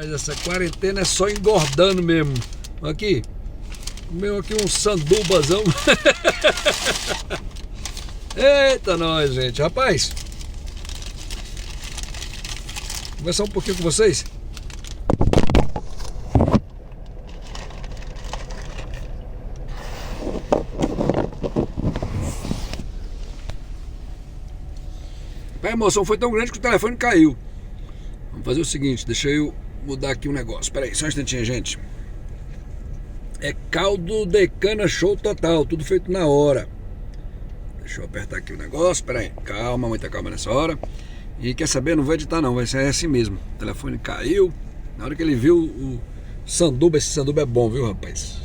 Mas essa quarentena é só engordando mesmo. Aqui, comeu aqui um sandubazão. Eita nós, gente. Rapaz, conversar um pouquinho com vocês. A emoção foi tão grande que o telefone caiu. Vamos fazer o seguinte, deixa eu mudar aqui um negócio. Espera aí, só um instantinho, gente. É caldo de cana show total, tudo feito na hora. Deixa eu apertar aqui o negócio, espera aí. Calma, muita calma nessa hora. E quer saber, não vou editar não, vai ser assim mesmo. O telefone caiu. Na hora que ele viu o sanduba, esse sanduba é bom, viu, rapaz?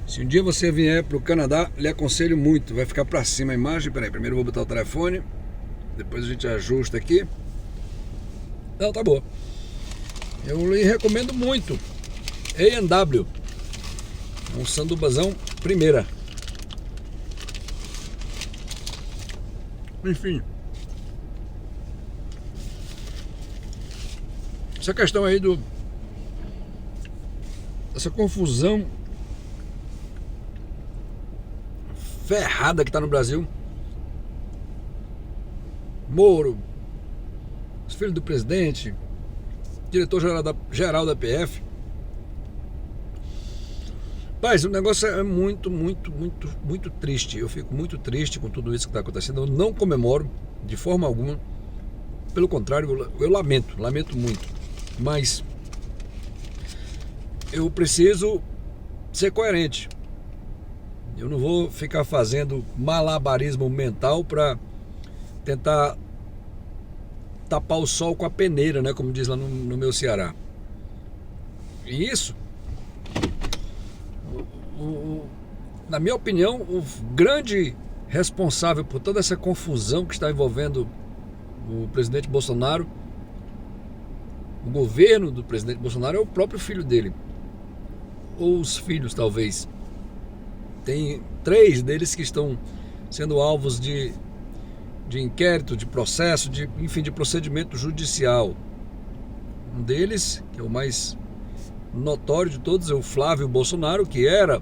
Se um dia você vier pro Canadá, lhe aconselho muito. Vai ficar pra cima a imagem. Espera aí, primeiro eu vou botar o telefone. Depois a gente ajusta aqui. Não, tá boa. Eu lhe recomendo muito. A&W. Um sandubazão primeira. Enfim. Essa questão aí essa confusão ferrada que tá no Brasil. Moro, os filhos do presidente, diretor-geral da PF. Mas o negócio é muito triste. Eu fico muito triste com tudo isso que está acontecendo. Eu não comemoro de forma alguma. Pelo contrário, eu lamento muito. Mas eu preciso ser coerente. Eu não vou ficar fazendo malabarismo mental para tentar tapar o sol com a peneira, né? Como diz lá no meu Ceará. E isso, na minha opinião, o grande responsável por toda essa confusão que está envolvendo o presidente Bolsonaro, o governo do presidente Bolsonaro, é o próprio filho dele. Ou os filhos, talvez. Tem 3 deles que estão sendo alvos de inquérito, de processo, enfim, de procedimento judicial. Um deles, que é o mais notório de todos, é o Flávio Bolsonaro, que era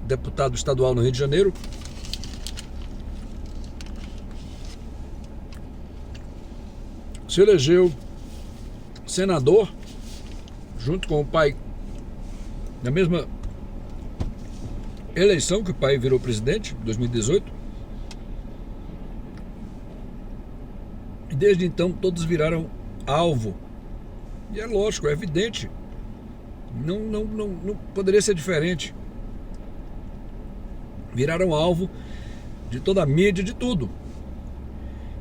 deputado estadual no Rio de Janeiro. Se elegeu senador, junto com o pai, na mesma eleição que o pai virou presidente, em 2018. E desde então todos viraram alvo. E é lógico, é evidente. Não poderia ser diferente. Viraram alvo de toda a mídia, de tudo.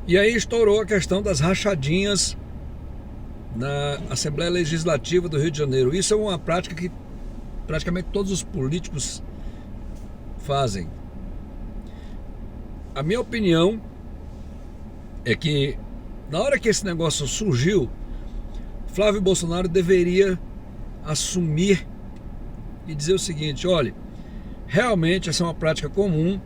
E aí estourou a questão das rachadinhas na Assembleia Legislativa do Rio de Janeiro. Isso é uma prática que praticamente todos os políticos fazem. A minha opinião é que na hora que esse negócio surgiu, Flávio Bolsonaro deveria assumir e dizer o seguinte: olha, realmente essa é uma prática comum.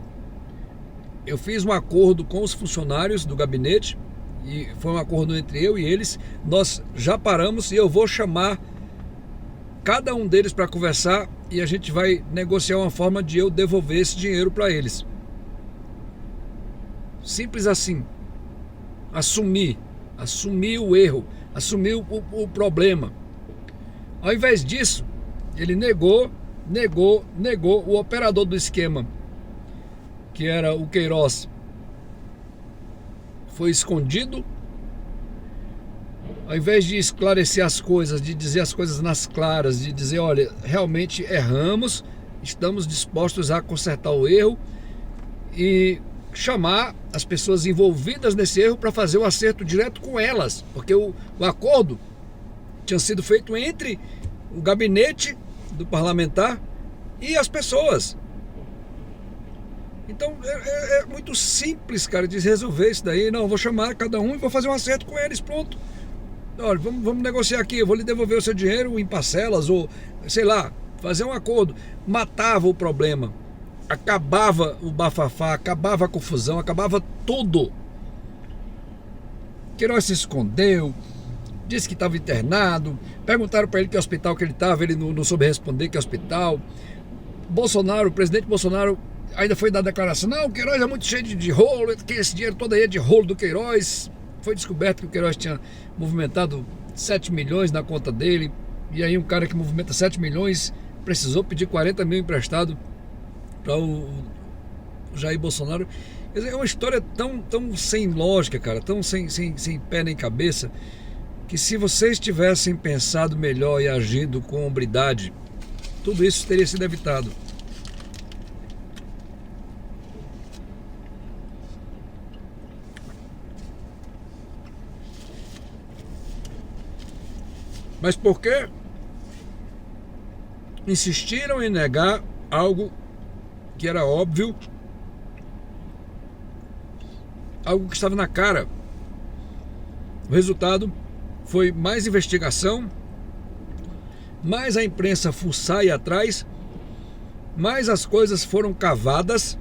Eu fiz um acordo com os funcionários do gabinete, e foi um acordo entre eu e eles. Nós já paramos e eu vou chamar cada um deles para conversar e a gente vai negociar uma forma de eu devolver esse dinheiro para eles. Simples assim. Assumir o erro, assumir o problema. Ao invés disso, ele negou. O operador do esquema, que era o Queiroz, foi escondido. Ao invés de esclarecer as coisas, de dizer as coisas nas claras, de dizer, olha, realmente erramos, estamos dispostos a consertar o erro e chamar as pessoas envolvidas nesse erro para fazer o acerto direto com elas, porque o acordo tinha sido feito entre o gabinete do parlamentar e as pessoas. Então é muito simples, cara, de resolver isso daí. Não, eu vou chamar cada um e vou fazer um acerto com eles, pronto. Olha, vamos negociar aqui, eu vou lhe devolver o seu dinheiro em parcelas, ou sei lá, fazer um acordo. Matava o problema, acabava o bafafá, acabava a confusão, acabava tudo. Queiroz se escondeu, disse que estava internado, perguntaram para ele que hospital que ele estava, ele não soube responder que hospital. Bolsonaro, o presidente Bolsonaro ainda foi dar declaração, não, o Queiroz é muito cheio de rolo, que esse dinheiro todo aí é de rolo do Queiroz. Foi descoberto que o Queiroz tinha movimentado 7 milhões na conta dele, e aí um cara que movimenta 7 milhões precisou pedir 40 mil emprestado para o Jair Bolsonaro. Quer dizer, é uma história tão sem lógica, cara, tão sem pé nem cabeça, que se vocês tivessem pensado melhor e agido com hombridade, tudo isso teria sido evitado. Mas por que insistiram em negar algo que era óbvio, algo que estava na cara? O resultado foi mais investigação, mais a imprensa fuçar e atrás, mais as coisas foram cavadas.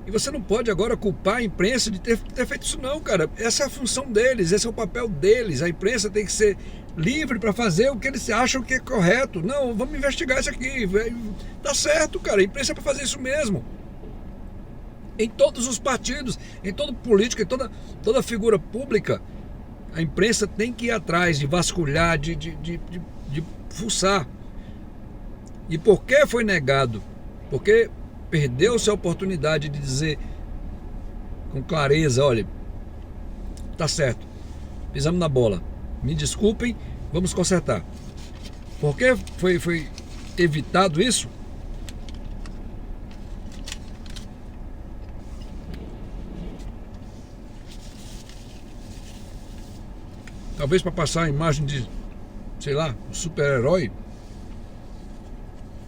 E você não pode agora culpar a imprensa de ter feito isso não, cara. Essa é a função deles, esse é o papel deles. A imprensa tem que ser livre para fazer o que eles acham que é correto. Não, vamos investigar isso aqui. Tá certo, cara. A imprensa é para fazer isso mesmo. Em todos os partidos, em todo político, em toda figura pública, a imprensa tem que ir atrás de vasculhar, de fuçar. E por que foi negado? Porque perdeu-se a oportunidade de dizer com clareza, olha, tá certo, pisamos na bola, me desculpem, vamos consertar. Por que foi evitado isso? Talvez para passar a imagem de, sei lá, um super-herói.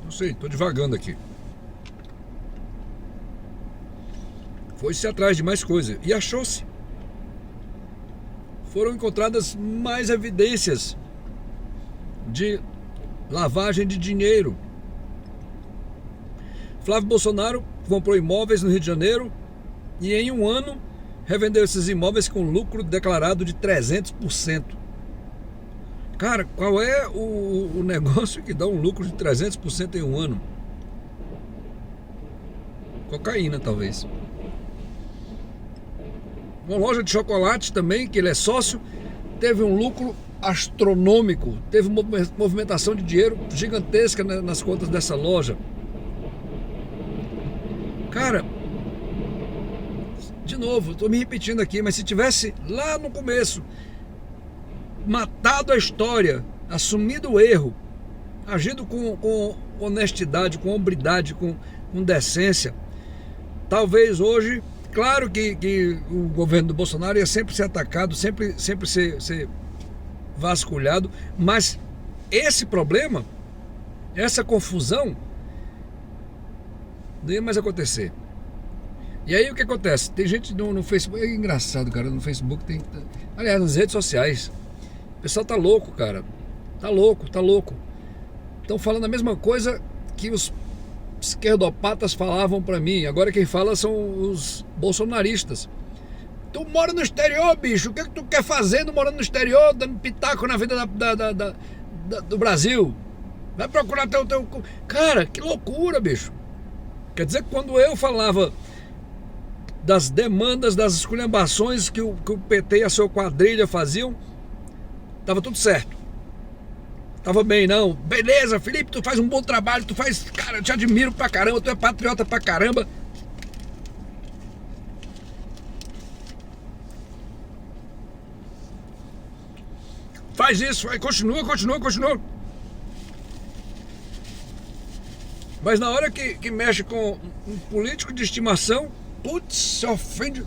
Não sei, estou divagando aqui. Foi-se atrás de mais coisa e achou-se. Foram encontradas mais evidências de lavagem de dinheiro. Flávio Bolsonaro comprou imóveis no Rio de Janeiro e em um ano revendeu esses imóveis com lucro declarado de 300%. Cara, qual é o negócio que dá um lucro de 300% em um ano? Cocaína, talvez. Uma loja de chocolate também, que ele é sócio, teve um lucro astronômico, teve uma movimentação de dinheiro gigantesca nas contas dessa loja. Cara, de novo, estou me repetindo aqui, mas se tivesse lá no começo matado a história, assumido o erro, agido com honestidade, com hombridade, com decência, talvez hoje, claro que o governo do Bolsonaro ia sempre ser atacado, sempre ser vasculhado, mas esse problema, essa confusão, não ia mais acontecer. E aí o que acontece? Tem gente no Facebook, é engraçado, cara, no Facebook tem, aliás, nas redes sociais, o pessoal tá louco, cara, tá louco. Estão falando a mesma coisa que os esquerdopatas falavam pra mim. Agora quem fala são os bolsonaristas. Tu mora no exterior, bicho, o que tu quer fazer morando no exterior, dando pitaco na vida do Brasil? Vai procurar teu... Cara, que loucura, bicho. Quer dizer que quando eu falava das demandas, das esculhambações que o PT e a sua quadrilha faziam, tava tudo certo. Tava bem, não. Beleza, Felipe, tu faz um bom trabalho, tu faz... Cara, eu te admiro pra caramba, tu é patriota pra caramba. Faz isso, vai, continua. Mas na hora que mexe com um político de estimação, putz, se ofende.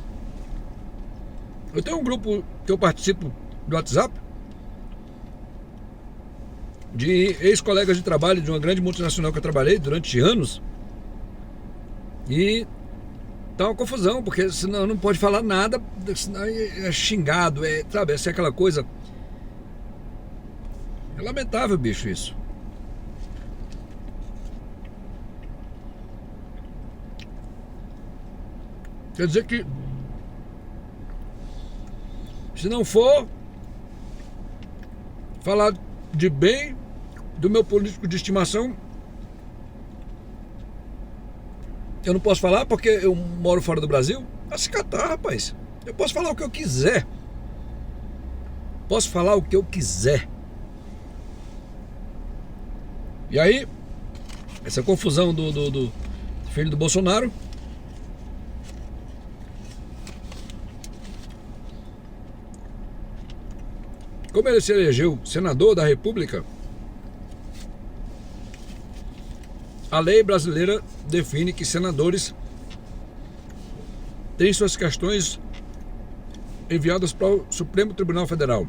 Eu tenho um grupo que eu participo do WhatsApp, de ex-colegas de trabalho de uma grande multinacional que eu trabalhei durante anos, e tá uma confusão, porque senão não pode falar nada, senão é xingado, sabe, essa é aquela coisa. É lamentável, bicho, isso. Quer dizer que se não for falar de bem do meu político de estimação. Eu não posso falar porque eu moro fora do Brasil. Vai se catar, rapaz. Eu posso falar o que eu quiser. Posso falar o que eu quiser. E aí, essa confusão do filho do Bolsonaro. Como ele se elegeu senador da República, a lei brasileira define que senadores têm suas questões enviadas para o Supremo Tribunal Federal.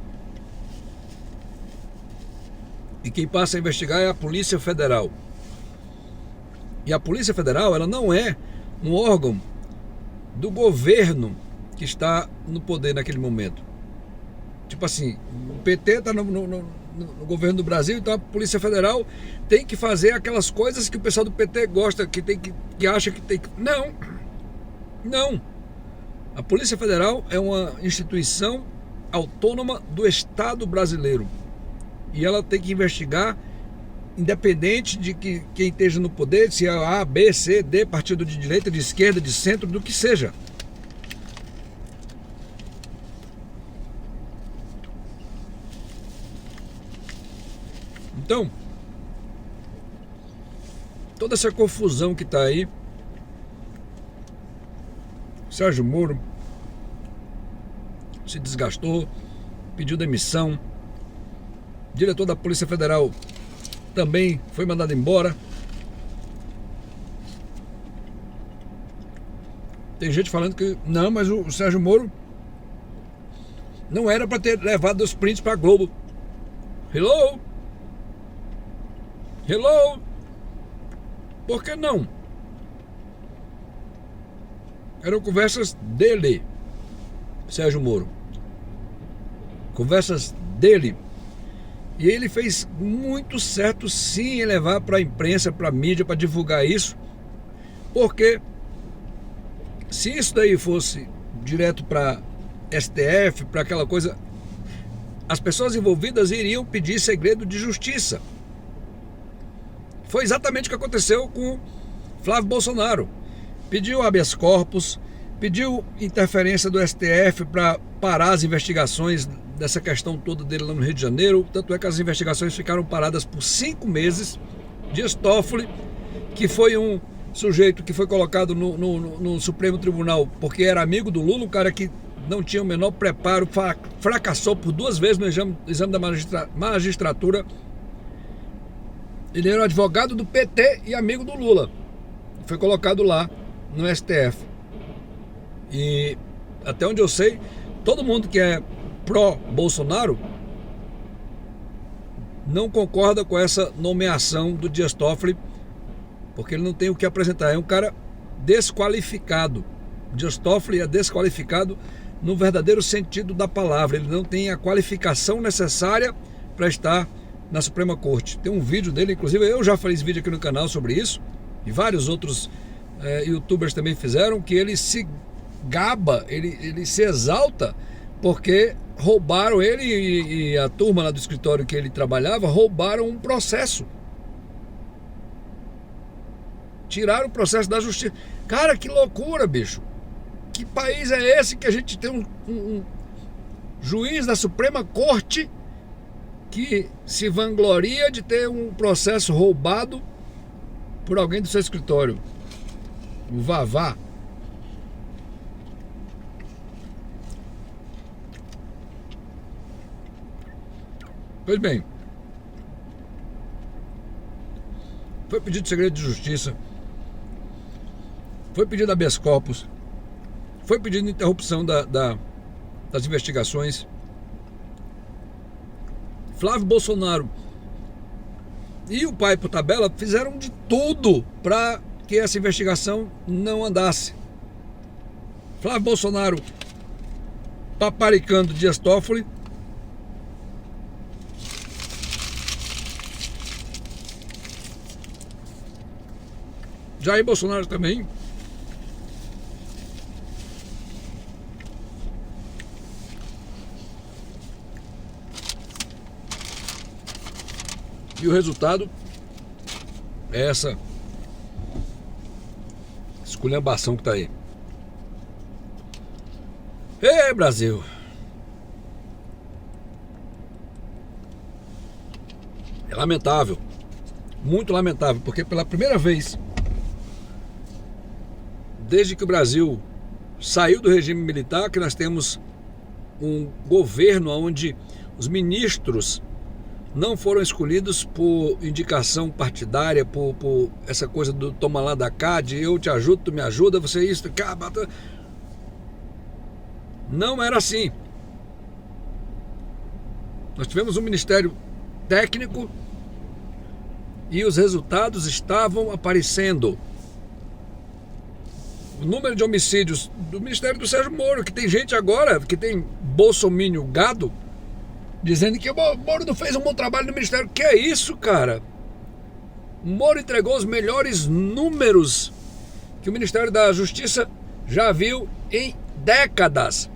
E quem passa a investigar é a Polícia Federal. E a Polícia Federal, ela não é um órgão do governo que está no poder naquele momento. Tipo assim, o PT está no governo do Brasil, então a Polícia Federal tem que fazer aquelas coisas que o pessoal do PT gosta, que acha que tem que... Não, não. A Polícia Federal é uma instituição autônoma do Estado brasileiro. E ela tem que investigar, independente de que quem esteja no poder, se é A, B, C, D, partido de direita, de esquerda, de centro, do que seja. Então, toda essa confusão que está aí, Sérgio Moro se desgastou, pediu demissão, o diretor da Polícia Federal também foi mandado embora. Tem gente falando que não, mas o Sérgio Moro não era para ter levado os prints para a Globo. Hello? Hello? Por que não? Eram conversas dele, Sérgio Moro. Conversas dele. E ele fez muito certo sim em levar para a imprensa, para a mídia, para divulgar isso. Porque se isso daí fosse direto para STF, para aquela coisa, as pessoas envolvidas iriam pedir segredo de justiça. Foi exatamente o que aconteceu com Flávio Bolsonaro. Pediu habeas corpus, pediu interferência do STF para parar as investigações dessa questão toda dele lá no Rio de Janeiro. Tanto é que as investigações ficaram paradas por 5 meses. Dias Toffoli, que foi um sujeito que foi colocado no Supremo Tribunal porque era amigo do Lula, um cara que não tinha o menor preparo, fracassou por 2 vezes no exame da magistratura. Ele era advogado do PT e amigo do Lula. Foi colocado lá no STF. E até onde eu sei, todo mundo que é pró-Bolsonaro não concorda com essa nomeação do Dias Toffoli, porque ele não tem o que apresentar. É um cara desqualificado. O Dias Toffoli é desqualificado no verdadeiro sentido da palavra. Ele não tem a qualificação necessária para estar na Suprema Corte. Tem um vídeo dele, inclusive eu já fiz vídeo aqui no canal sobre isso, e vários outros youtubers também fizeram, que ele se gaba, ele se exalta porque roubaram ele e a turma lá do escritório que ele trabalhava, roubaram um processo. Tiraram o processo da justiça. Cara, que loucura, bicho. Que país é esse que a gente tem um juiz da Suprema Corte que se vangloria de ter um processo roubado por alguém do seu escritório? O Vavá. Pois bem, foi pedido de segredo de justiça, foi pedido habeas corpus, foi pedido interrupção das investigações. Flávio Bolsonaro e o pai por tabela fizeram de tudo para que essa investigação não andasse. Flávio Bolsonaro paparicando Dias Toffoli, Jair Bolsonaro também E o resultado é essa esculhambação que tá aí. Ei, Brasil! É lamentável, muito lamentável, porque pela primeira vez, desde que o Brasil saiu do regime militar, que nós temos um governo onde os ministros não foram escolhidos por indicação partidária, por essa coisa do toma lá da cá, de eu te ajudo, tu me ajuda, você isso, não era assim. Nós tivemos um ministério técnico e os resultados estavam aparecendo. O número de homicídios do Ministério do Sérgio Moro, que tem gente agora, que tem bolsomínio gado, dizendo que o Moro não fez um bom trabalho no Ministério. Que é isso, cara? O Moro entregou os melhores números que o Ministério da Justiça já viu em décadas.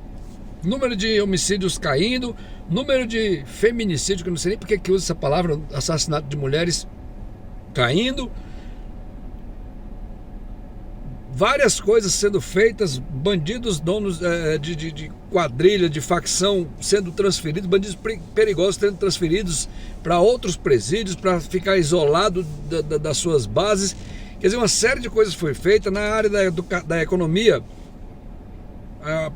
Número de homicídios caindo, número de feminicídio, que eu não sei nem porque que usa essa palavra, assassinato de mulheres caindo. Várias coisas sendo feitas, bandidos, donos de quadrilha, de facção sendo transferidos, bandidos perigosos sendo transferidos para outros presídios, para ficar isolado das suas bases. Quer dizer, uma série de coisas foi feita na área da economia. A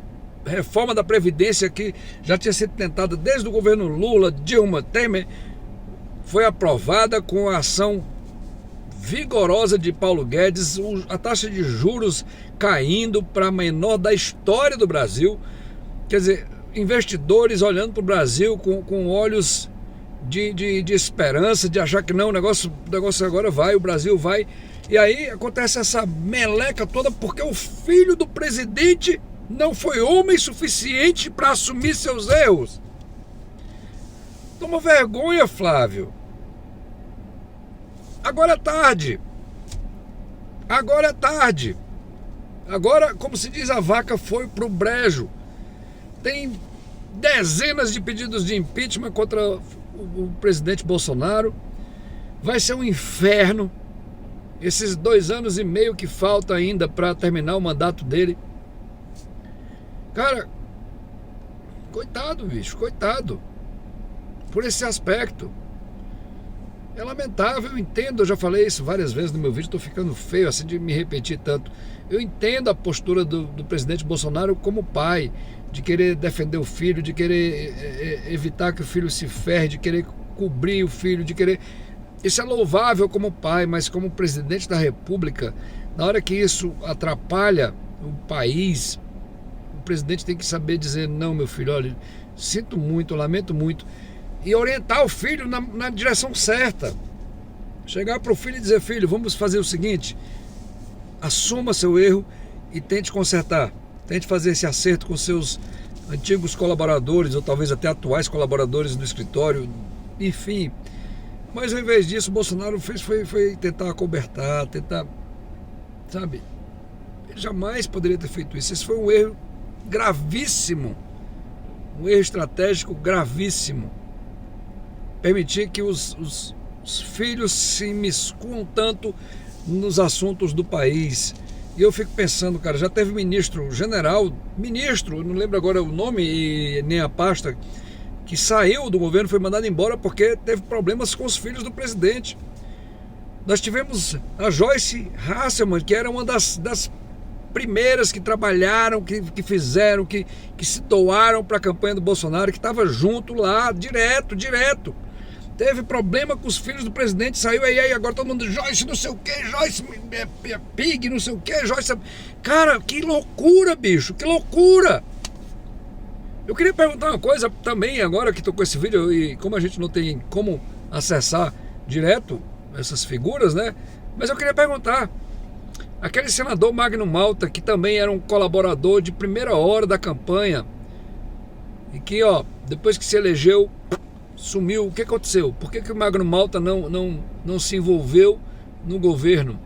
reforma da Previdência, que já tinha sido tentada desde o governo Lula, Dilma, Temer, foi aprovada com a ação vigorosa de Paulo Guedes, a taxa de juros caindo para a menor da história do Brasil. Quer dizer, investidores olhando para o Brasil com olhos de esperança, de achar que não, o negócio agora vai, o Brasil vai. E aí acontece essa meleca toda porque o filho do presidente não foi homem suficiente para assumir seus erros. Toma vergonha, Flávio. Agora é tarde. Agora é tarde. Agora, como se diz, a vaca foi pro brejo. Tem dezenas de pedidos de impeachment contra o presidente Bolsonaro. Vai ser um inferno. Esses 2 anos e meio que falta ainda para terminar o mandato dele. Cara, coitado, bicho, coitado. Por esse aspecto. É lamentável, eu entendo, eu já falei isso várias vezes no meu vídeo, estou ficando feio assim de me repetir tanto. Eu entendo a postura do presidente Bolsonaro como pai, de querer defender o filho, de querer evitar que o filho se ferre, de querer cobrir o filho, de querer... Isso é louvável como pai, mas como presidente da República, na hora que isso atrapalha o país, o presidente tem que saber dizer, não, meu filho, olha, sinto muito, lamento muito, e orientar o filho na direção certa. Chegar para o filho e dizer, filho, vamos fazer o seguinte, assuma seu erro e tente consertar, tente fazer esse acerto com seus antigos colaboradores, ou talvez até atuais colaboradores do escritório, enfim. Mas ao invés disso, o Bolsonaro fez foi tentar acobertar, tentar, sabe, ele jamais poderia ter feito isso. Esse foi um erro gravíssimo, um erro estratégico gravíssimo. Permitir que os filhos se imiscuam tanto nos assuntos do país. E eu fico pensando, cara, já teve ministro, eu não lembro agora o nome e nem a pasta, que saiu do governo, foi mandado embora porque teve problemas com os filhos do presidente. Nós tivemos a Joyce Hasselmann, que era uma das primeiras que trabalharam, que fizeram, que se doaram para a campanha do Bolsonaro, que estava junto lá, direto. Teve problema com os filhos do presidente, saiu aí agora todo mundo, Joyce não sei o que, Joyce Pig, não sei o que, Joyce... Cara, que loucura, bicho, que loucura! Eu queria perguntar uma coisa também, agora que estou com esse vídeo, e como a gente não tem como acessar direto essas figuras, né? Mas eu queria perguntar, aquele senador Magno Malta, que também era um colaborador de primeira hora da campanha, e que, ó, depois que se elegeu, sumiu, o que aconteceu? Por que o Magno Malta não se envolveu no governo?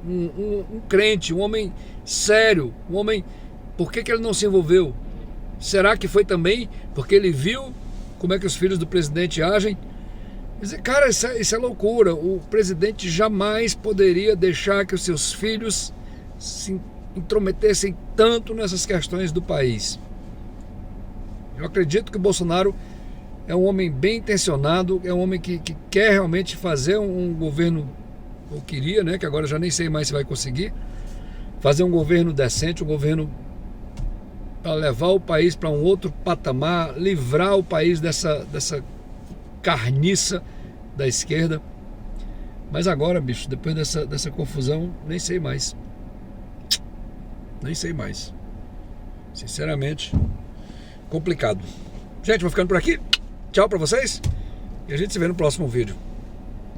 Um crente, um homem sério, um homem... Por que ele não se envolveu? Será que foi também porque ele viu como é que os filhos do presidente agem? Cara, isso é loucura. O presidente jamais poderia deixar que os seus filhos se intrometessem tanto nessas questões do país. Eu acredito que o Bolsonaro é um homem bem intencionado, é um homem que quer realmente fazer um governo, ou queria, né, que agora eu já nem sei mais se vai conseguir, fazer um governo decente, um governo para levar o país para um outro patamar, livrar o país dessa carniça da esquerda. Mas agora, bicho, depois dessa confusão, nem sei mais. Nem sei mais. Sinceramente, complicado. Gente, vou ficando por aqui. Tchau pra vocês. E a gente se vê no próximo vídeo.